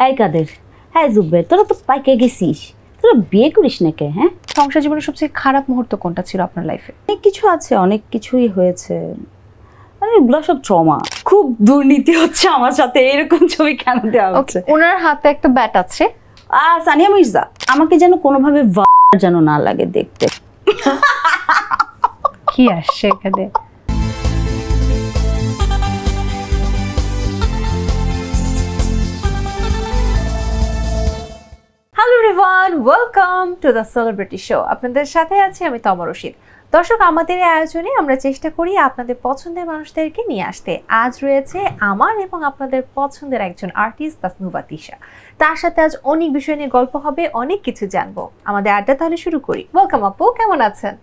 এই কাদের, হ্যাঁ জুবের, তোরা তো পাইকে গেছিস, তোরা বিয়ে করিস না কে? হ্যাঁ, সংসার জীবনের সবচেয়ে খারাপ মুহূর্ত কোনটা ছিল আপনার লাইফে? অনেক কিছু আছে, অনেক কিছুই হয়েছে, মানে এগুলো সব ট্রমা। খুব দুর্নীতি হচ্ছে আমার সাথে, এরকম ছবি কেন দেওয়া হচ্ছে? ওনার হাতে একটা ব্যাট আছে, সানিয়া মির্জা, আমাকে যেন কোনোভাবে যেন না লাগে দেখতে। কি আসছে এখানে? Hello everyone, welcome to the celebrity show. আপনাদের সাথে আছি আমি তমা রশিদ। দর্শক, আমাদের এই আয়োজনে আমরা চেষ্টা করি আপনাদের পছন্দের মানুষদেরকে নিয়ে আসতে। আজ রয়েছে আমার এবং আপনাদের পছন্দের একজন আর্টিস্ট তাসনুভা তিশা। তার সাথে আজ অনেক বিষয় নিয়ে গল্প হবে, অনেক কিছু জানবো। আমাদের আড্ডা তাহলে শুরু করি। ওয়েলকাম আপু, কেমন আছেন?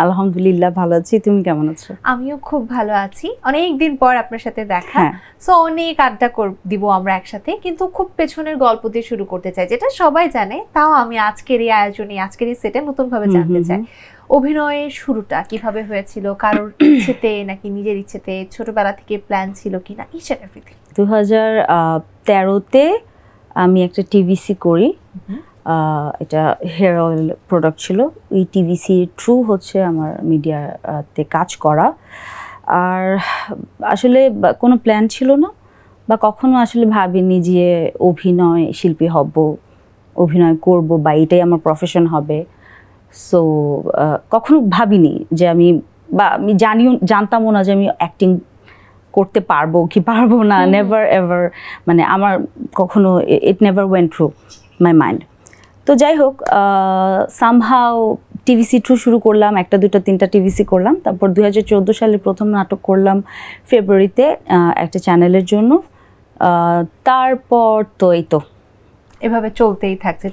আলহামদুলিল্লাহ ভালো আছি, তুমি কেমন আছো? আমিও খুব ভালো আছি। অনেকদিন পর আপনার সাথে দেখা, সো অনেক আড্ডা দিব আমরা একসাথে, কিন্তু খুব পেছনের গল্প দিয়ে শুরু করতে চাই, যেটা সবাই জানে, তাও আমি আজকের এই আয়োজনে, আজকের এই সেটে নতুন ভাবে জানতে চাই অভিনয়ের শুরুটা কিভাবে হয়েছিল, কারোর ইচ্ছেতে নাকি নিজের ইচ্ছেতে, ছোটবেলা থেকে প্ল্যান ছিল কিনা, ইচ এন্ড এভরিথিং। 2013-তে আমি একটা টিভিসি করি, এটা হেয়ার অয়েল প্রোডাক্ট ছিল। ওই টিভিসির থ্রু হচ্ছে আমার মিডিয়াতে কাজ করা। আর আসলে কোনো প্ল্যান ছিল না, বা কখনো আসলে ভাবিনি যে অভিনয় শিল্পী হব, অভিনয় করব, বা এটাই আমার প্রফেশন হবে। সো কখনো ভাবিনি যে আমি জানতামও না যে আমি অ্যাক্টিং করতে পারবো কি পারবো না। নেভার এভার, মানে আমার কখনো it never went through my mind. তো যাই হোক, সামহাও টিভিসি থ্রু শুরু করলাম, 1, 2, 3টা টিভিসি করলাম। তারপর 2014 সালে প্রথম নাটক করলাম ফেব্রুয়ারিতে একটা চ্যানেলের জন্য। তারপর তো এই তো এভাবে চলতেই থাকছে।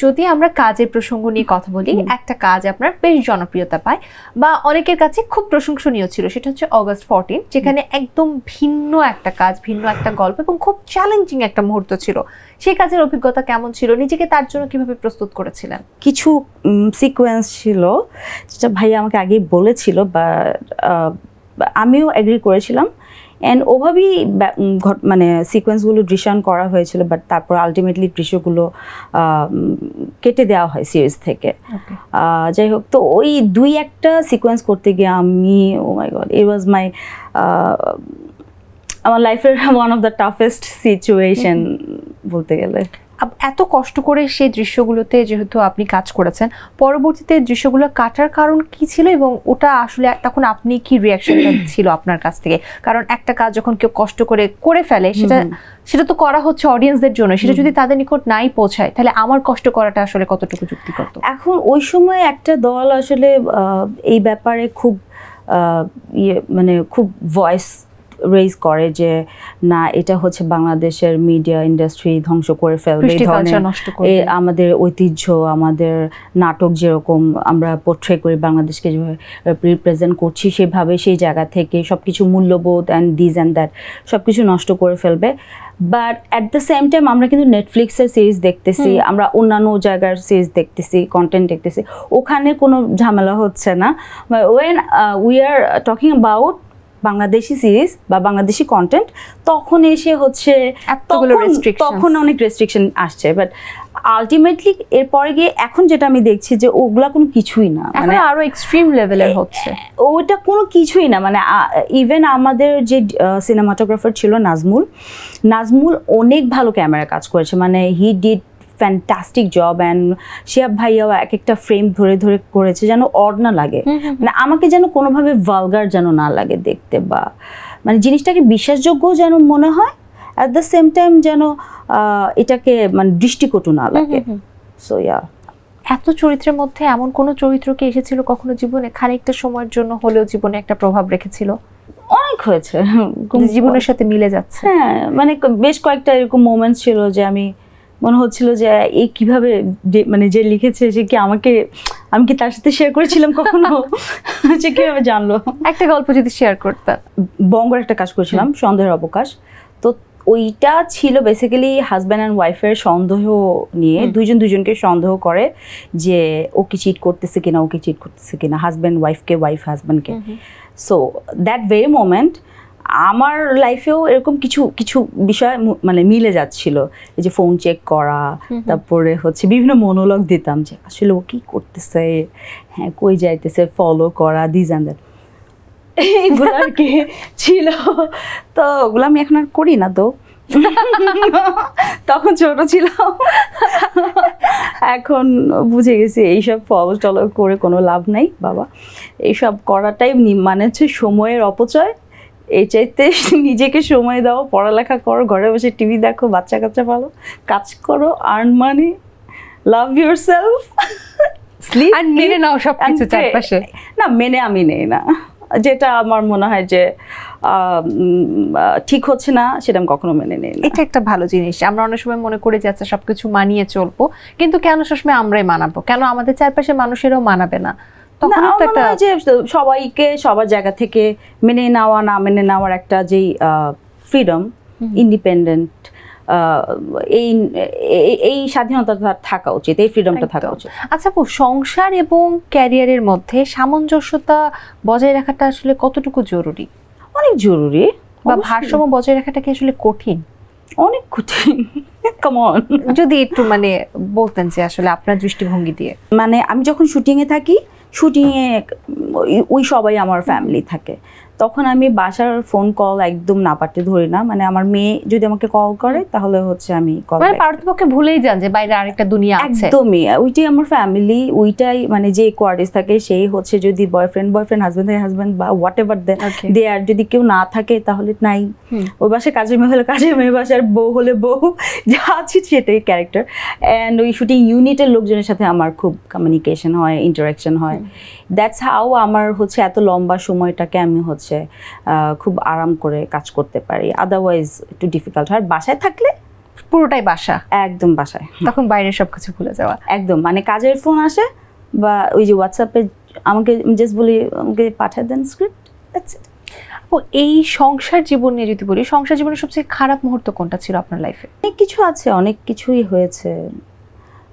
যদি আমরা কাজের প্রসঙ্গ নিয়ে কথা বলি, একটা কাজ আপনার বেশ জনপ্রিয়তা পায় বা অনেকের কাছে খুব প্রশংসনীয় ছিল, সেটা হচ্ছে অগাস্ট 14, যেখানে একদম ভিন্ন একটা কাজ, ভিন্ন একটা গল্প এবং খুব চ্যালেঞ্জিং একটা মুহূর্ত ছিল। সেই কাজের অভিজ্ঞতা কেমন ছিল? নিজেকে তার জন্য কিভাবে প্রস্তুত করেছিলেন? কিছু সিকোয়েন্স ছিল যেটা ভাই আমাকে আগেই বলেছিল, বা আমিও এগ্রি করেছিলাম, অ্যান্ড ওভাবেই মানে সিকোয়েন্সগুলো দৃশ্যায়ন করা হয়েছিল। বাট তারপর আলটিমেটলি দৃশ্যগুলো কেটে দেওয়া হয় সিরিজ থেকে। যাই হোক, তো ওই 2-1টা সিকোয়েন্স করতে গিয়ে আমি, ও মাই গড, ইট ওয়াজ মাই আমার লাইফের one of the toughest situation বলতে গেলে। এত কষ্ট করে সেই দৃশ্যগুলোতে যেহেতু আপনি কাজ করেছেন, পরবর্তীতে দৃশ্যগুলো কাটার কারণ কি ছিল এবং ওটা আসলে তখন আপনি কি রিয়াকশনটা ছিল আপনার কাছ থেকে? কারণ একটা কাজ যখন কেউ কষ্ট করে ফেলে, সেটা তো করা হচ্ছে অডিয়েন্সদের জন্য, সেটা যদি তাদের নিকট নাই পৌঁছায়, তাহলে আমার কষ্ট করাটা আসলে কতটুকু যুক্তিগত? এখন ওই সময় একটা দল আসলে এই ব্যাপারে খুব মানে খুব ভয়েস রেজ করে যে না, এটা হচ্ছে বাংলাদেশের মিডিয়া ইন্ডাস্ট্রি ধ্বংস করে ফেলবে, আমাদের ঐতিহ্য, আমাদের নাটক যেরকম আমরা পোট্রে করি, বাংলাদেশকে যেভাবে রিপ্রেজেন্ট করছি সেভাবে, সেই জায়গা থেকে সব কিছু মূল্যবোধ অ্যান্ড দিস অ্যান্ড দ্যাট সব কিছু নষ্ট করে ফেলবে। But at the same time আমরা কিন্তু নেটফ্লিক্সের সিরিজ দেখতেছি, আমরা অন্যান্য জায়গার সিরিজ দেখতেছি, কন্টেন্ট দেখতেছি, ওখানে কোনো ঝামেলা হচ্ছে না। When we are talking about Bangladeshi series বা বাংলাদেশি কন্টেন্ট, তখন এসে হচ্ছে তখন অনেক রেস্ট্রিকশন আসছে। বাট আলটিমেটলি এরপরে গিয়ে এখন যেটা আমি দেখছি যে ওগুলা কোনো কিছুই না, মানে আরো এক্সট্রিম লেভেলের হচ্ছে, ওইটা কোনো কিছুই না। মানে ইভেন আমাদের যে সিনেমাটোগ্রাফার ছিল নাজমুল অনেক ভালো ক্যামেরা কাজ করেছে, মানে he did fantastic job, and Shihab ভাইয়াও এক একটা ফ্রেম ধরে করেছে যেন অড না লাগে, মানে আমাকে যেন কোনোভাবে ভালগার যেন না লাগে দেখতে, বা মানে জিনিসটাকে বিশ্বাসযোগ্য যেন মনে হয়, অ্যাট দ্য সেম টাইম যেন এটাকে মানে দৃষ্টিকটু না লাগে। সো ইয়া, এত চরিত্রের মধ্যে এমন কোনো চরিত্র কি এসেছিল কখনো জীবনে, খানিকটা সময়ের জন্য হলেও জীবনে একটা প্রভাব রেখেছিল? অনেক হয়েছে, জীবনের সাথে মিলে যাচ্ছে। হ্যাঁ, মানে বেশ কয়েকটা এরকম মোমেন্টস ছিল যে আমি মনে হচ্ছিল যে এই কিভাবে, মানে যে লিখেছে সে কি আমি কি তার সাথে শেয়ার করেছিলাম কখনো, সে কিভাবে জানলো? একটা গল্প যদি শেয়ার করতেন। বঙ্গের একটা কাজ করেছিলাম, সন্দেহের অবকাশ। তো ওইটা ছিল বেসিক্যালি হাজব্যান্ড অ্যান্ড ওয়াইফের সন্দেহ নিয়ে, দুজনকে সন্দেহ করে যে ও কি চিট করতেছে কিনা, হাজব্যান্ড ওয়াইফকে, ওয়াইফ হাজব্যান্ডকে। সো দ্যাট ভেরি মোমেন্ট আমার লাইফেও এরকম কিছু কিছু বিষয় মানে মিলে যাচ্ছিল, এই যে ফোন চেক করা, তারপরে হচ্ছে বিভিন্ন মনোলগ দিতাম যে আসলে ও কি করতেছে, হ্যাঁ কই যাইতেছে, ফলো করা, দিস অ্যান্ড দ্যাট, এইগুলো আর কি ছিল। তো ওগুলো আমি এখন আর করি না, তো তখন ছোট ছিলাম, এখন বুঝে গেছি এইসব ফলো টলো করে কোনো লাভ নাই বাবা, এইসব করাটাই মানে হচ্ছে সময়ের অপচয়। এই চাইতে নিজেকে সময় দাও, পড়ালেখা করো, ঘরে বসে টিভি দেখো, বাচ্চা কাচ্চা পালো, কাজ করো, earn money, love yourself, sleep, আর মেনে নাও সব কিছু চারপাশে। না মেনে আমি নেই না, যেটা আমার মনে হয় যে ঠিক হচ্ছে না সেটা আমি কখনো মেনে নেই না। এটা একটা ভালো জিনিস। আমরা অনেক সময় মনে করি যে আচ্ছা সবকিছু মানিয়ে চলবো, কিন্তু কেন সবসময় আমরাই মানাবো, কেন আমাদের চারপাশে মানুষেরও মানাবে না? তখন তো একটা যে সবাইকে সবার জায়গা থেকে মেনে নেওয়া না মেনে নেওয়ার একটা যেই ফ্রিডম, ইন্ডিপেন্ডেন্ট, এই এই স্বাধীনতা থাকা উচিত, এই ফ্রিডমটা থাকা উচিত। আচ্ছা আপু, সংসার এবং ক্যারিয়ারের মধ্যে সামঞ্জস্যতা বজায় রাখাটা আসলে কতটুকু জরুরি? অনেক জরুরি। বা ভারসাম্য বজায় রাখাটা কি আসলে কঠিন? অনেক কঠিন। কাম অন, যদি একটু মানে বলতেন যে আসলে আপনার দৃষ্টিভঙ্গি দিয়ে। মানে আমি যখন শুটিংয়ে থাকি, শুটিংয়ে ওই সবাই আমার ফ্যামিলি থাকে, তখন আমি বাসার ফোন কল একদম না পারতে ধরি না। মানে আমার মেয়ে যদি আমাকে কল করে তাহলে হচ্ছে আমি কল, মানে পারতপক্ষে ভুলেই যান যে বাইরে আরেকটা দুনিয়া আছে। একদমই ওইটাই আমার ফ্যামিলি, ওইটাই মানে যে কোয়ার্টার্স থাকে সেই হচ্ছে, যদি বয়ফ্রেন্ড হাজব্যান্ড বা হোয়াট এভার দে আর যদি কেউ না থাকে তাহলে নাই। ওই বাসায় কাজের মেয়ে হলে কাজের মেয়ে, বাসার বউ হলে বউ, যা আছে সেটাই ক্যারেক্টার। অ্যান্ড ওই শুটিং ইউনিটের লোকজনের সাথে আমার খুব কমিউনিকেশন হয়, ইন্টারাকশন হয়। দ্যাটস হাউ আমার হচ্ছে এত লম্বা সময়টাকে আমি হচ্ছে খুব আরাম করে কাজ করতে পারি, আদারওয়াইজ একটু ডিফিকাল্ট হয়। বাসায় থাকলে পুরোটাই বাসা, একদম বাসায়, তখন বাইরের সবকিছু ভুলে যাওয়া একদম। মানে কাজের ফোন আসে বা ওই যে হোয়াটসঅ্যাপে আমাকে জাস্ট বলি আমাকে পাঠিয়ে দেন স্ক্রিপ্ট, দ্যাটস ইট। এই সংসার জীবন নিয়ে যদি বলি, সংসার জীবনের সবচেয়ে খারাপ মুহূর্ত কোনটা ছিল আপনার লাইফে? অনেক কিছু আছে, অনেক কিছুই হয়েছে,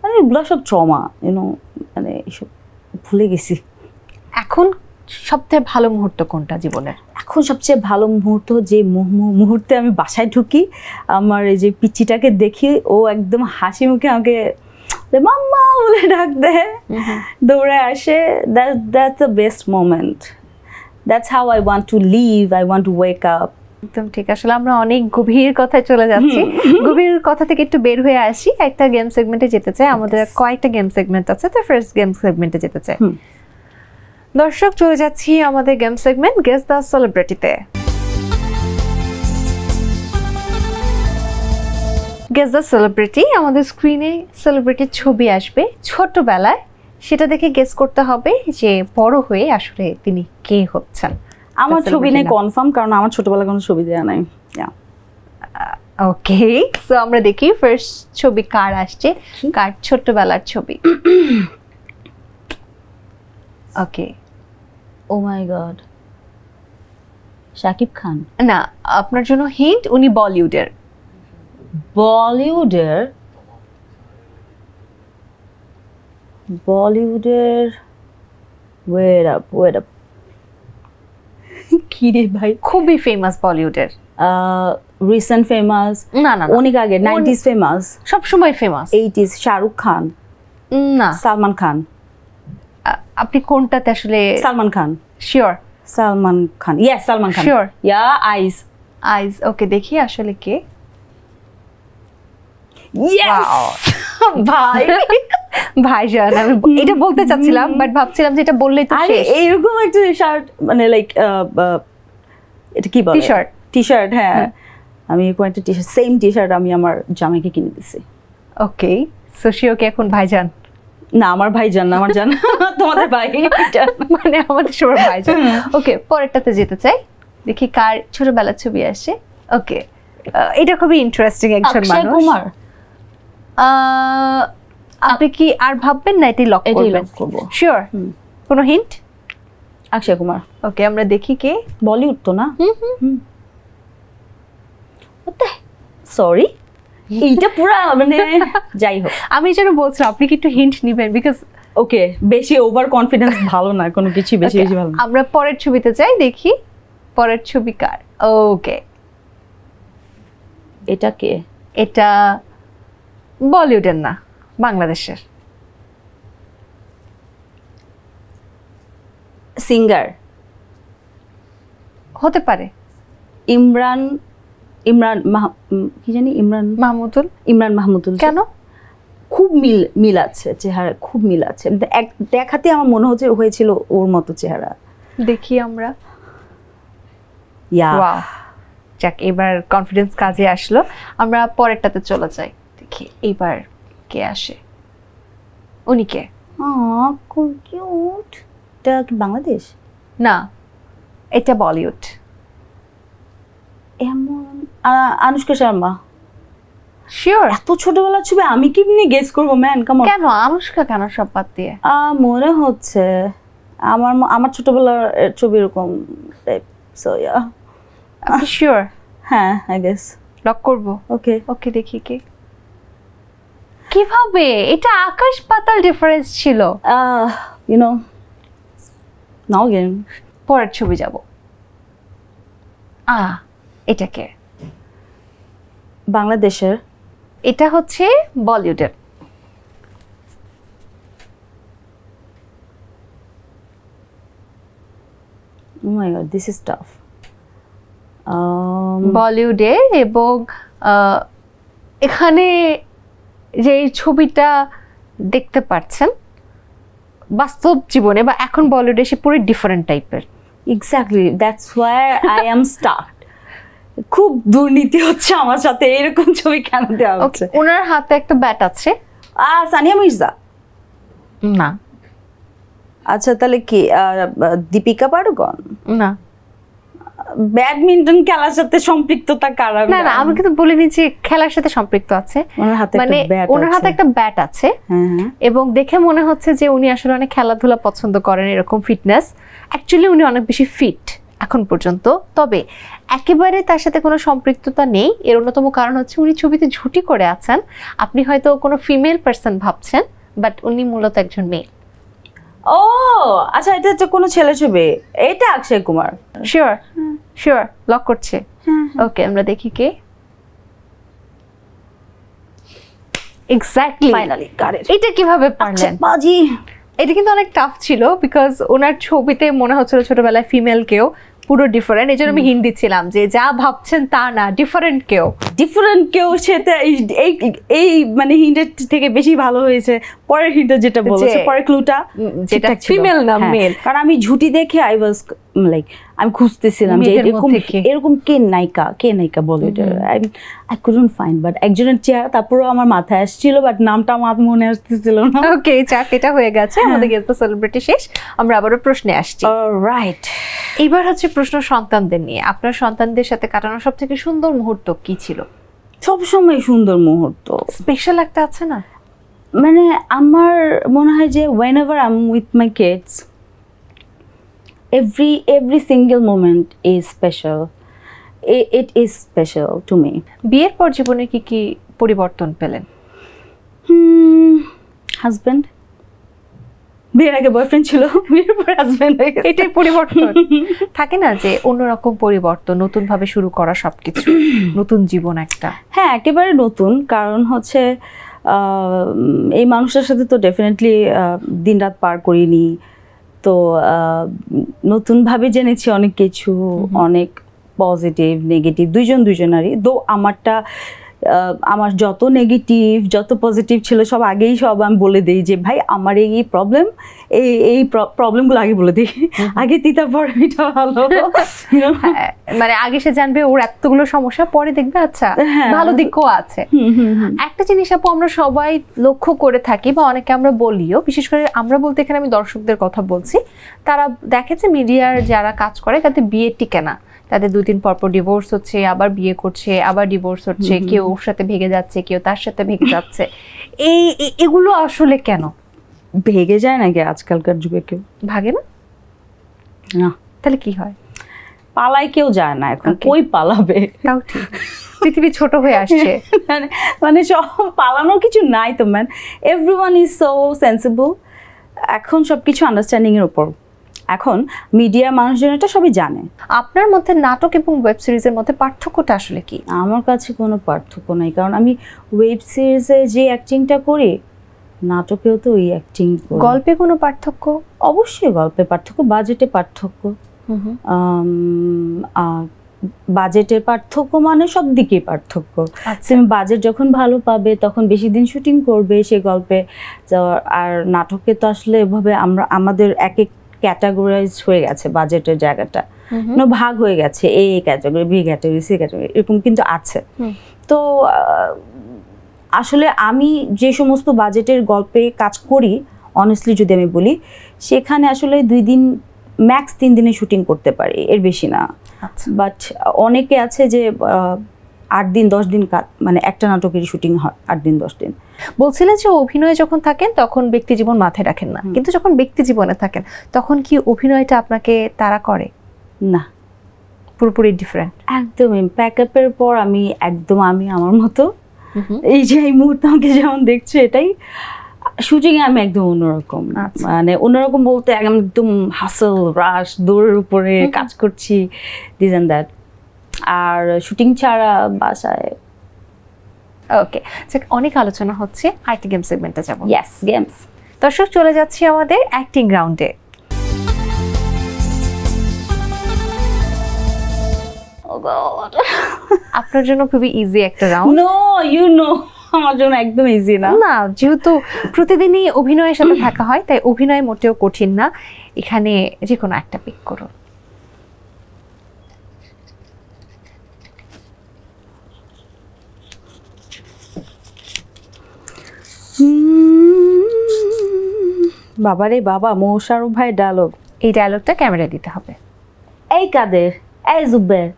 মানে এগুলো সব ট্রমা, ইউনো, মানে এসব ভুলে গেছি। এখন সবথেকে ভালো মুহূর্ত কোনটা জীবনের? এখন সবচেয়ে ভালো মুহূর্ত যে মুহূর্তে আমি বাসায় ঢুকি, আমার এই যে পিচ্চিটাকে দেখি, ও একদম হাসি মুখে আমাকে মাম্মা বলে ডাক দেয়, দৌড়ে আসে, that's the best moment. That's how I want to live, I want to wake up. একদম ঠিক। আসলে আমরা অনেক গভীর কথায় চলে যাচ্ছি, গভীর কথা থেকে একটু বের হয়ে আসি, একটা গেম সেগমেন্টে যেতে চাই। আমাদের কয়েকটা গেম সেগমেন্ট আছে, তো ফার্স্ট গেম সেগমেন্টে যেতে চাই। দর্শক, চলে যাচ্ছি আমাদের গেম সেগমেন্ট গেস দ্য সেলিব্রিটিতে। গেস দ্য সেলিব্রিটি, আমাদের স্ক্রিনে সেলিব্রিটির ছবি আসবে ছোটবেলায়, সেটা দেখে গেস করতে হবে যে বড় হয়ে আসলে তিনি কে হচ্ছেন। আমার ছবি নেই কনফার্ম, কারণ আমার ছোটবেলায় কোনো ছবি দেওয়া নাই। ওকে, সো আমরা দেখি ফার্স্ট ছবি কার আসছে, কার ছোটবেলার ছবি। ওকে, ও মাই গড, শাকিব খান? না, আপনার জন্য হিন্ট, উনি বলিউডের। বলিউডের? ওয়েট আপ কি রে ভাই, খুবই ফেমাস বলিউডের। Recent famous? না না, অনেক আগে 90s ফেমাস, সব সময় ফেমাস। 80s? শাহরুখ খান? না। সালমান খান? আপনি কোনটাতে আসলে? Salman Khan. Sure? Salman Khan, yes Salman Khan. Sure? ইয়া, আইজ। ওকে, দেখি আসলে কে। ইয়েস ভাই, ভাইজান, আমি এটা বলতে চাচ্ছিলাম বাট ভাবছিলাম যে এটা বললেই তো শেষ। এইরকম একটা শার্ট, মানে লাইক এটা কি বলে, টি-শার্ট। টি-শার্ট, হ্যাঁ, আমি এরকম একটা টি-শার্ট, সেম টি-শার্ট আমি আমার জামাইকে কিনে দিছি। ওকে, সো শিও কে এখন ভাইজান? না, আমার ভাইজান না, আমার জান তোমাদের ভাই, মানে আমাদের সবার ভাইজান। ওকে, পরেরটাতে যেতে চাই, দেখি কার ছোটবেলার ছবি আসে। ওকে, এটা খুবই ইন্টারেস্টিং একজন মানুষ। অক্ষয় কুমার? আপনি কি আর ভাববেন না এটাই লক করবেন? শিওর? কোনো হিন্ট? অক্ষয় কুমার। ওকে, আমরা দেখি কে। বলিউড তো না? সরি, এইটা পুরা মানে যাই হোক, আমি যেন বলছিলাম আপনি কি একটু হিন্ট নেবেন, বিকজ ওকে, বেশি ওভার কনফিডেন্স ভালো না, কোনো কিছু বেশি বেশি ভালো না। আমরা পরের ছবিতে যাই, দেখি পরের ছবি কার? ওকে, এটা কে? এটা বলিউডের না, বাংলাদেশের। সিঙ্গার হতে পারে। ইমরান ইমরান কি জানি ইমরান মাহমুদুল। কেন? খুব মিল আছে চেহারা, খুব মিল আছে। দেখাতে আমার মনে হচ্ছে হয়েছিল ওর মতো চেহারা। দেখি আমরা। যাক, এবার কনফিডেন্স কাজে আসলো। আমরা পরেরটাতে চলে যাই, দেখি এইবার কে আসে। উনি কে? খুব কিউট। এটা কি বাংলাদেশ? না, এটা বলিউড। এমন আনুষ্কা শর্মা। শিওর? এত ছোটবেলার ছবি আমি কেমনি গেস করবো ম্যান? কেন আনুষ্কা, কেন সব বাদ দিয়ে? মনে হচ্ছে আমার ছোটবেলার ছবি এরকম টাইপ। So yeah. আপনি শিওর? হ্যাঁ, আই গেস লক করব। ওকে ওকে, দেখি কে। কিভাবে? এটা আকাশ পাতাল ডিফারেন্স ছিল। You know, now game. পরের ছবি যাব। এটা কে? বাংলাদেশের। এটা হচ্ছে বলিউডের। Oh my god, this is tough. বলিউডের, এবং এখানে যে ছবিটা দেখতে পাচ্ছেন বাস্তব জীবনে বা এখন বলিউডে সে পুরো ডিফারেন্ট টাইপের। Exactly, that's why I am stuck. খুব দুর্নীতি হচ্ছে আমার সাথে, এরকম ছবি কেন দেওয়া হচ্ছে? ওনার হাতে একটা ব্যাট আছে। সানিয়া মির্জা? না। আচ্ছা, তাহলে কি দীপিকা পাড়ুকন? না। ব্যাডমিন্টন খেলার সাথে সম্পৃক্ততা কারা? না না, আমি কিন্তু বলিনি যে খেলার সাথে সম্পৃক্ত আছে। মানে ওনার হাতে একটা ব্যাট আছে, এবং দেখে মনে হচ্ছে যে উনি আসলে অনেক খেলাধুলা পছন্দ করেন, এরকম ফিটনেস। অ্যাকচুয়ালি উনি অনেক বেশি ফিট এখন পর্যন্ত, তবে একেবারে তার সাথে কোনো সম্পৃক্ততা নেই। এর অন্যতম কারণ হচ্ছে উনি ছবিতে ঝুঁটি করে আছেন। আপনি হয়তো কোনো ফিমেল পার্সন ভাবছেন, বাট উনি মূলত একজন মেয়ে। ও আচ্ছা, এটা তো কোনো ছেলে ছবি। এটা Akshay Kumar? Sure? Sure, lock করছে। ওকে, আমরা দেখি কে। Exactly, finally got it. এটা কিভাবে পারলেন? বাজি, এটা কিন্তু অনেক টাফ ছিল, বিকজ ওনার ছবিতে মনে হচ্ছিল ছোটবেলায় ফিমেল কেউ, পুরো ডিফারেন্ট। এই জন্য আমি হিন্ট দিচ্ছিলাম যে যা ভাবছেন তা না, ডিফারেন্ট কেউ। সেটা এই মানে হিন্টের থেকে বেশি ভালো হয়েছে পরের হিন্টে যেটা বলেছে, পরের ক্লুটা যেটা ফিমেল না মেল। কারণ আমি ঝুটি দেখে আই ওয়াজ লাইক, আমি খুঁজতেছিলাম যে এরকম কে নায়িকা বলে। আই কুডন্ট ফাইন্ড, বাট একজনের চেহারা তারপরেও আমার মাথায় আসছিল, বাট নামটা আমার মনে আসতেছিল না। ওকে, যাক, এটা হয়ে গেছে। আমাদের গেস্ট দ্য সেলিব্রিটি শেষ। আমরা আবারও প্রশ্নে আসছি। রাইট, এইবার হচ্ছে প্রশ্ন সন্তানদের নিয়ে। আপনার সন্তানদের সাথে কাটানো সব থেকে সুন্দর মুহূর্ত কি ছিল? সবসময় সুন্দর মুহূর্ত। স্পেশাল একটা আছে না? মানে আমার মনে হয় যে whenever I'm with my kids, every single moment is special. It is special to me. বিয়ের পর জীবনে কি কি পরিবর্তন পেলেন? হাজবেন্ড। বিয়ের আগে বয়ফ্রেন্ড ছিল, বিয়ের পর হাজবেন্ড হয়ে গেছে। এটাই পরিবর্তন। থাকে না যে অন্যরকম পরিবর্তন, নতুন ভাবে শুরু করা সবকিছু, নতুন জীবন একটা। হ্যাঁ, একেবারে নতুন। কারণ হচ্ছে এই মানুষটার সাথে তো ডেফিনেটলি দিনরাত পার করিনি, তো নতুনভাবে জেনেছি অনেক কিছু, অনেক পজিটিভ নেগেটিভ দুইজনারই। দো আমার যত নেগেটিভ যত পজিটিভ ছিল সব আগেই সব আমি বলে দিই যে ভাই আমার এই প্রবলেম, এই প্রবলেমগুলো আগে বলে দিই, আগে তিতা পরে মিঠা ভালো। মানে আগে সে জানবে ওর এতগুলো সমস্যা, পরে দেখবে আচ্ছা ভালো দিকও আছে। একটা জিনিস আপু আমরা সবাই লক্ষ্য করে থাকি, বা অনেকে আমরা বলিও, বিশেষ করে আমরা বলতে এখানে আমি দর্শকদের কথা বলছি, তারা দেখেছে মিডিয়ার যারা কাজ করে তাদের বিয়ে টিকে না, তাদের 2-3 পর ডিভোর্স হচ্ছে, আবার বিয়ে করছে, আবার ডিভোর্স হচ্ছে, কেউ ওর সাথে ভেগে যাচ্ছে, কেউ তার সাথে ভেগে যাচ্ছে। এগুলো আসলে কেন ভেগে যায় নাকি আজকালকার যুগে? কেউ ভাগে না। তাহলে কি হয়? পালায় কেউ যায় না এখন, কই পালাবে? তাও ঠিক, পৃথিবী ছোট হয়ে আসছে। মানে সব পালানোর কিছু নাই তো man, everyone is so sensible. এখন সবকিছু আন্ডারস্ট্যান্ডিং এর উপর, এখন মিডিয়া মানুষজন এটা সবই জানে। আপনার মধ্যে নাটক এবং ওয়েব সিরিজের মধ্যে পার্থক্যটা আসলে কি? আমার কাছে কোনো পার্থক্য নাই, কারণ আমি ওয়েব সিরিজে যে অ্যাক্টিংটা করি নাটকেও তো ওই অ্যাক্টিং করি। গল্পে কোনো পার্থক্য? অবশ্যই গল্পে পার্থক্য, বাজেটে পার্থক্য। বাজেটের পার্থক্য মানে সব দিকেই পার্থক্য। বাজেট যখন ভালো পাবে তখন বেশি দিন শুটিং করবে সে গল্পে। আর নাটকে তো আসলে এভাবে আমাদের এক এক ক্যাটাগরাইজ হয়ে গেছে বাজেটের জায়গাটা, ভাগ হয়ে গেছে, A category, B category, C category, এরকম কিন্তু আছে। তো আসলে আমি যে সমস্ত বাজেটের গল্পে কাজ করি অনেস্টলি যদি আমি বলি, সেখানে আসলে 2 দিন ম্যাক্স 3 দিনে শুটিং করতে পারি, এর বেশি না। বাট অনেকে আছে যে 8 দিন 10 দিন মানে একটা নাটকেরই শুটিং হয় 8 দিন 10 দিন। বলছিলেন যে অভিনয়ে যখন থাকেন তখন ব্যক্তি জীবন মাথায় রাখেন না, কিন্তু যখন ব্যক্তি জীবনে থাকেন তখন কি অভিনয়টা আপনাকে তাড়া করে? না, পুরোপুরি ডিফারেন্ট। একদমই। প্যাকআপের পর আমি একদম আমি আমার মতো, এই যে এই মুহূর্তে আমাকে যেমন দেখছো এটাই। শুটিংয়ে আমি একদম অন্যরকম, মানে অন্যরকম বলতে একদম হাসল রাশ দৌড়ের উপরে কাজ করছি, দিস অ্যান্ড দ্যাট। আর শুটিং ছাড়া বাসায়। ওকে, অনেক আলোচনা হচ্ছে, আইটি গেম সেগমেন্টে যাব। Yes, games. দর্শক, চলে যাচ্ছি আমাদের অ্যাক্টিং রাউন্ডে। আপনার জন্য খুবই ইজি একটা রাউন্ড। নো, ইউ নো, আমার জন্য একদম ইজি না। না, যেহেতু প্রতিদিনই অভিনয়ের সাথে থাকা হয় তাই অভিনয় মোটেও কঠিন না। এখানে যে কোনো একটা পিক করুন। বাবারে বাবা, মোশাররফ ভাই ডায়লগ। এই ডায়লগটা ক্যামেরায় দিতে হবে। এই কাদের, এই জুব্বের,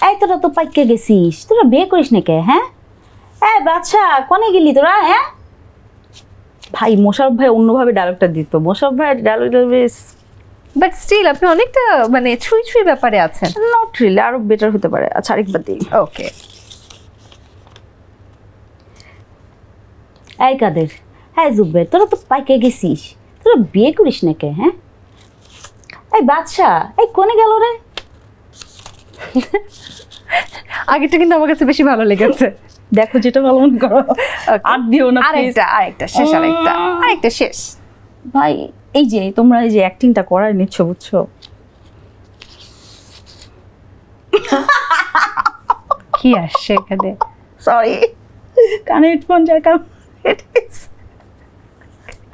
এই তোরা তো পাইকে গেছিস, তোরা বিয়ে করিস না কে? হ্যাঁ, এই বাচ্চা কোনে গেলি তোরা? হ্যাঁ ভাই, মোশাররফ ভাই অন্যভাবে ডায়লগটা দিত। মোশাররফ ভাই ডায়লগটা বেশ, বাট স্টিল আপনি অনেকটা মানে ছুঁই ছুঁই ব্যাপারে আছেন। নট রিয়েলি, আরো বেটার হতে পারে। আচ্ছা, আরেকবার দিই। ওকে। এই কাদের, হ্যাঁ জুব্বের, তোরা তো পাইকে গেছিস, তোরা বিয়ে করিস না কে? হ্যাঁ, এই বাচ্চা, এই কোনে গেল রে? আগেরটা কিন্তু আমার কাছে বেশি ভালো লেগেছে। দেখো যেটা ভালো মনে করো, আর দিও না। আরেকটা শেষ, আরেকটা শেষ। ভাই, এই যে তোমরা এই যে অ্যাক্টিংটা করার নিচ্ছ, বুঝছো? কি আসছে এখানে? সরি, কানে হেডফোন যার কারণ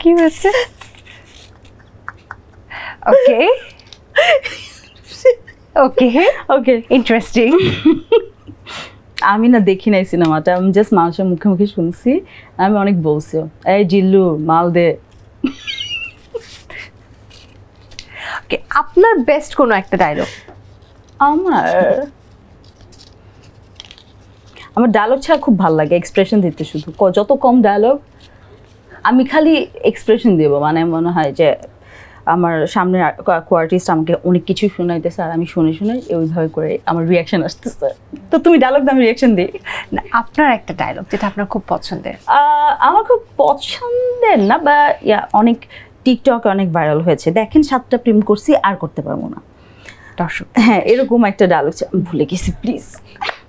কি হচ্ছে? ওকে ওকে ওকে, ইন্টারেস্টিং। আমি না দেখি নাই সিনেমাটা, আমি জাস্ট মানুষের মুখে মুখে শুনছি। আমি অনেক বলছিও, এই জিল্লু মাল দে। ওকে, আপনার বেস্ট কোনো একটা ডায়লগ? আমার ডায়লগ ছাড়া খুব ভালো লাগে এক্সপ্রেশন দিতে। শুধু যত কম ডায়লগ আমি খালি এক্সপ্রেশন দেবো, মানে মনে হয় যে আমার সামনে কোয়ার্টিস্ট আমাকে অনেক কিছু শোনাইতেছে আর আমি শুনে শুনে ওইভাবে করে আমার রিয়াকশন আসতেছে। তো তুমি ডায়লগ দাও, আমি রিয়াকশন দিই। না, আপনার একটা ডায়লগ যেটা আপনার খুব পছন্দের। আমার খুব পছন্দের না, বা অনেক টিকটকে অনেক ভাইরাল হয়েছে, দেখেন 7টা প্রেম করছি আর করতে পারবো না। দর্শক, হ্যাঁ, এরকম একটা ডায়লগ ভুলে গেছি, প্লিজ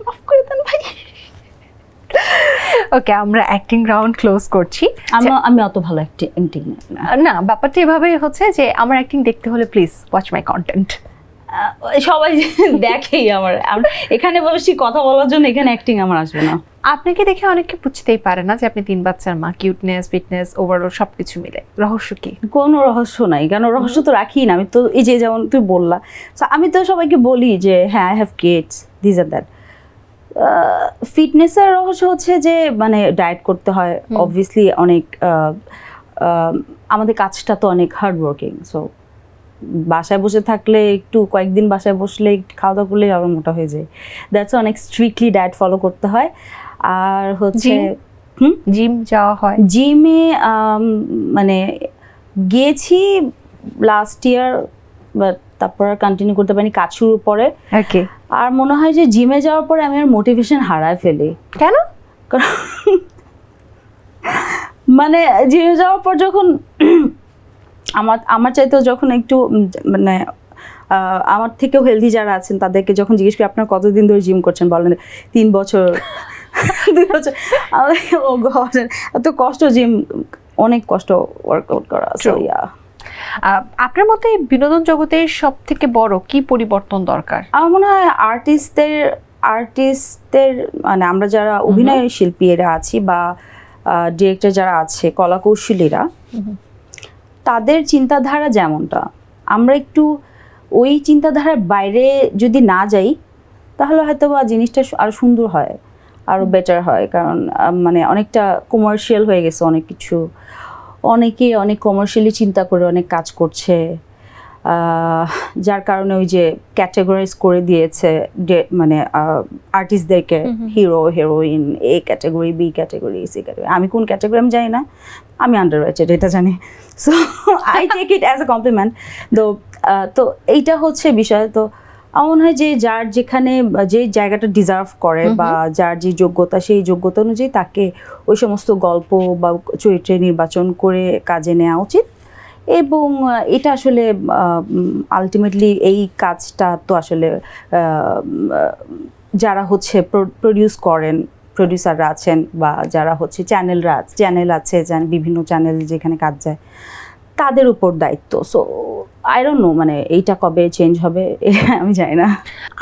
মাফ করে দেন ভাই। ওকে, আমরা অ্যাক্টিং রাউন্ড ক্লোজ করছি। আমি অত ভালো অ্যাক্টিং না, ব্যাপারটা এভাবেই হচ্ছে যে আমার অ্যাক্টিং দেখতে হলে প্লিজ ওয়াচ মাই কন্টেন্ট। সবাই দেখেই আমার এখানে বসে কথা বলার জন্য, এখানে অ্যাক্টিং আমার আসবে না। আপনাকে দেখে অনেকে বুঝতেই পারে না যে আপনি 3 বাচ্চার মা। কিউটনেস, ফিটনেস, ওভারঅল সবকিছু মিলে রহস্য কি? কোনো রহস্য নাই, কেন রহস্য তো রাখি না আমি তো। এই যে যেমন তুই বললা, আমি তো সবাইকে বলি যে হ্যাঁ আই হ্যাভ কিডস, দিস আর দ্যাট। ফিটনেসের রহস্য হচ্ছে যে মানে ডায়েট করতে হয় অবভিয়াসলি। অনেক আমাদের কাজটা তো অনেক হার্ড ওয়ার্কিং, সো বাসায় বসে থাকলে একটু কয়েকদিন বাসায় বসলে খাওয়া দাওয়া করলে আবার মোটা হয়ে যায়। দ্যাটস অনেক স্ট্রিক্টলি ডায়েট ফলো করতে হয়। আর হচ্ছে জিম যাওয়া হয়। জিমে মানে গিয়েছি লাস্ট ইয়ার, বাট তারপর আর কন্টিনিউ করতে পারিনি কাজ শুরুর পরে। ওকে। আর মনে হয় যে জিমে যাওয়ার পরে আমি আর মোটিভেশন হারায় ফেলি। কেন? মানে জিমে যাওয়ার পর যখন আমার চাইতেও যখন একটু মানে আমার থেকেও হেলদি যারা আছেন তাদেরকে যখন জিজ্ঞেস করি আপনারা কতদিন ধরে জিম করছেন, বলেন 3 বছর 2 বছর। ও গড, এত কষ্ট, জিম অনেক কষ্ট ওয়ার্কআউট করা। সো ইয়া, আপনার মতে বিনোদন জগতের সব থেকে বড় কি পরিবর্তন দরকার? আমার মনে হয় আর্টিস্টদের মানে আমরা যারা অভিনয় শিল্পী এরা আছি বা ডিরেক্টর যারা আছে, কলাকৌশলীরা, তাদের চিন্তাধারা যেমনটা, আমরা একটু ওই চিন্তাধারার বাইরে যদি না যাই তাহলে হয়তো বা জিনিসটা আরও সুন্দর হয়, আরও বেটার হয়। কারণ মানে অনেকটা কমার্শিয়াল হয়ে গেছে অনেক কিছু, অনেকে অনেক কমার্শিয়ালি চিন্তা করে অনেক কাজ করছে, যার কারণে ওই যে ক্যাটেগরাইজ করে দিয়েছে মানে আর্টিস্টদেরকে, hero heroine, A category, B category, C category. আমি কোন ক্যাটেগরি আমি জানি না, আমি আন্ডার রেটেড এটা জানি। So I take it as a compliment. তো এইটা হচ্ছে বিষয়। তো আমার মনে হয় যে যার যেখানে যে জায়গাটা ডিজার্ভ করে বা যার যে যোগ্যতা, সেই যোগ্যতা অনুযায়ী তাকে ওই সমস্ত গল্প বা চরিত্রে নির্বাচন করে কাজে নেওয়া উচিত। এবং এটা আসলে আলটিমেটলি এই কাজটা তো আসলে যারা হচ্ছে প্রডিউস করেন, প্রডিউসাররা আছেন বা যারা হচ্ছে চ্যানেল আছে, বিভিন্ন চ্যানেল যেখানে কাজ যায়, তাদের উপর দায়িত্ব। সো আই ডোন্ট নো মানে এইটা কবে চেঞ্জ হবে আমি জানি না।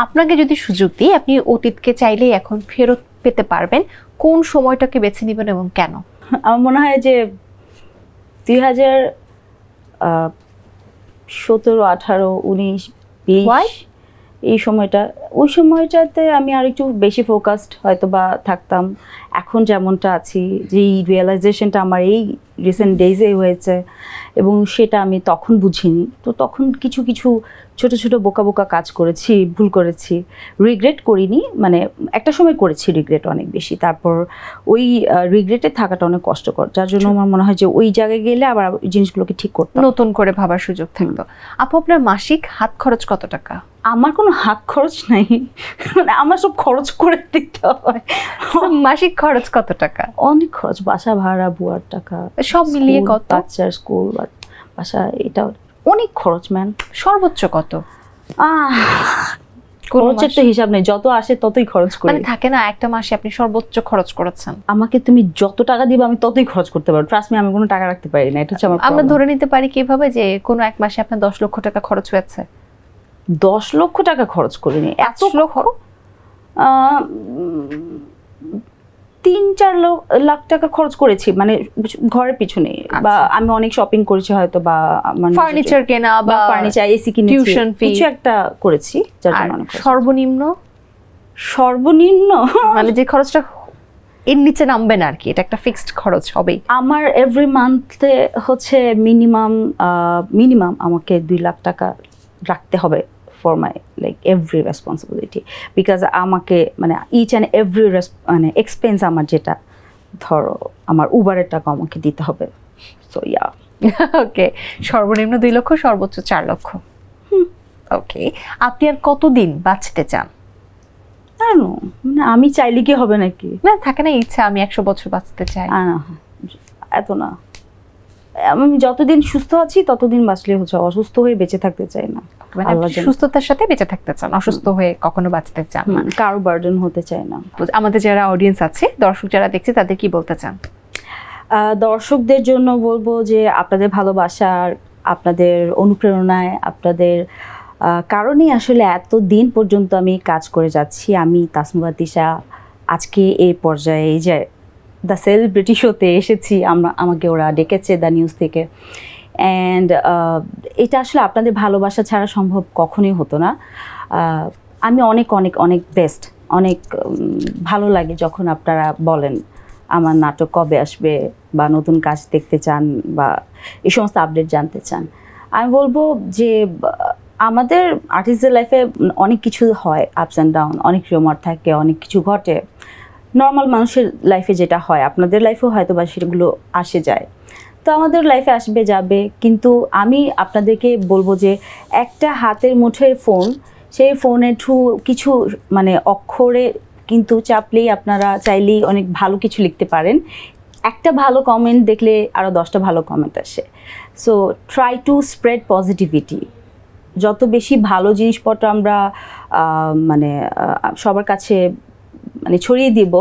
আপনাকে যদি সুযোগ দিই, আপনি অতীতকে চাইলেই এখন ফেরত পেতে পারবেন, কোন সময়টাকে বেছে নেবেন এবং কেন? আমার মনে হয় যে 2017, 18, 19, 20 এই সময়টা, ওই সময়টাতে আমি আর একটু বেশি ফোকাসড হয়তো বা থাকতাম। এখন যেমনটা আছি, যেই রিয়েলাইজেশনটা আমার এই রিসেন্ট ডেজে হয়েছে এবং সেটা আমি তখন বুঝিনি। তো তখন কিছু ছোট ছোট বোকা কাজ করেছি, ভুল করেছি, রিগ্রেট করিনি, মানে একটা সময় করেছি রিগ্রেট অনেক বেশি। তারপর ওই রিগ্রেটে থাকাটা অনেক কষ্টকর, যার জন্য আমার মনে হয় যে ওই জায়গায় গেলে আবার ওই জিনিসগুলোকে ঠিক করতাম, নতুন করে ভাবার সুযোগ থাকতো। আপু, আপনার মাসিক হাত খরচ কত টাকা? আমার কোনো হাত খরচ নাই, মানে আমার সব খরচ করে দিতে হয়। মাসিক খরচ কত টাকা? অনেক খরচ, বাসা ভাড়া, বুয়ার টাকা, সব মিলিয়ে কত? বাচ্চার স্কুল, বাসা, এটা অনেক খরচ ম্যান। সর্বোচ্চ কত? খরচের তো হিসাব নেই, যত আসে ততই খরচ করি। মানে থাকে না একটা মাসে আপনি সর্বোচ্চ খরচ করেছেন? আমাকে তুমি যত টাকা দিবে আমি ততই খরচ করতে পারবো, ট্রাস্ট মি, আমি কোনো টাকা রাখতে পারি না, এটা হচ্ছে আমার। আমরা ধরে নিতে পারি কিভাবে যে কোনো এক মাসে আপনার 10 লক্ষ টাকা খরচ হয়েছে? 10 লক্ষ টাকা খরচ করিনি, এত লক্ষ, 3-4 লাখ টাকা খরচ করেছি, মানে ঘরের পিছনে। বা আমি অনেক শপিং করেছি হয়তো, বা ফার্নিচার কেনা বা ফার্নিচার, এসি কিনেছি, টিউশন ফি, কিছু একটা করেছি, যার জন্য অনেক। সর্বনিম্ন মানে যে খরচটা এর নিচে নামবে না আর কি, এটা একটা ফিক্সড খরচ হবে আমার। এভরি মান্থে হচ্ছে মিনিমাম আমাকে 2 লাখ টাকা রাখতে হবে for my like every responsibility, because আমাকে মানে each and every মানে এক্সপেন্স আমার, যেটা ধরো আমার উবারের টাকা আমাকে দিতে হবে। সো ইয়া, ওকে, সর্বনিম্ন 2 লক্ষ, সর্বোচ্চ 4 লক্ষ। ওকে, আপনি আর কতদিন বাঁচতে চান? মানে আমি চাইলে কি হবে নাকি? না, থাকে না ইচ্ছা আমি 100 বছর বাঁচতে চাই, এত না। আমি যতদিন সুস্থ আছি ততদিন বাঁচলে হচ্ছে, অসুস্থ হয়ে বেঁচে থাকতে চাই না। সুস্থতার সাথে বেঁচে থাকতে চান, অসুস্থ হয়ে কখনো বাঁচতে চান না, কারো বার্ডেন হতে চাই না। আমাদের যারা অডিয়েন্স আছে, দর্শক যারা দেখছে, তাদের কি বলতে চান? দর্শকদের জন্য বলবো যে আপনাদের ভালোবাসার, আপনাদের অনুপ্রেরণায়, আপনাদের কারণেই আসলে এত দিন পর্যন্ত আমি কাজ করে যাচ্ছি। আমি তাসনুভা তিশা আজকে এই পর্যায়ে, এই যে দ্য সেলিব্রিটি শোতে এসেছি, আমাকে ওরা ডেকেছে দ্য নিউজ থেকে। অ্যান্ড এটা আসলে আপনাদের ভালোবাসা ছাড়া সম্ভব কখনোই হতো না। আমি অনেক অনেক অনেক বেস্ট, অনেক ভালো লাগে যখন আপনারা বলেন আমার নাটক কবে আসবে, বা নতুন কাজ দেখতে চান, বা এই সমস্ত আপডেট জানতে চান। আমি বলবো যে আমাদের আর্টিস্টদের লাইফে অনেক কিছু হয়, আপস অ্যান্ড ডাউন, অনেক রিউমার থাকে, অনেক কিছু ঘটে। নর্মাল মানুষের লাইফে যেটা হয়, আপনাদের লাইফেও হয়তো বা সেগুলো আসে যায়। তো আমাদের লাইফে আসবে যাবে, কিন্তু আমি আপনাদেরকে বলবো যে একটা হাতের মুঠোয় ফোন, সেই ফোনের থ্রু কিছু মানে অক্ষরে কিন্তু চাপলেই আপনারা চাইলেই অনেক ভালো কিছু লিখতে পারেন। একটা ভালো কমেন্ট দেখলে আরও 10টা ভালো কমেন্ট আসে। So try to spread positivity. যত বেশি ভালো জিনিসপত্র আমরা মানে সবার কাছে মানে ছড়িয়ে দিব,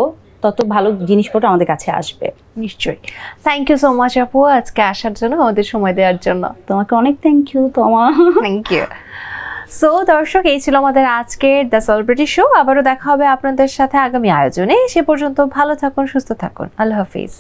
তত ভালো জিনিসপত্র আমাদের কাছে আসবে। নিশ্চয়ই। থ্যাংক ইউ সো মাচ আপু, আজকে আসার জন্য, আমাদের সময় দেওয়ার জন্য। তোমাকে অনেক থ্যাংক ইউ তোমার। Thank you. সো দর্শক, এই ছিল আমাদের আজকের দ্য সেলিব্রিটি শো। আবারও দেখা হবে আপনাদের সাথে আগামী আয়োজনে। সে পর্যন্ত ভালো থাকুন, সুস্থ থাকুন। আল্লাহ হাফিজ।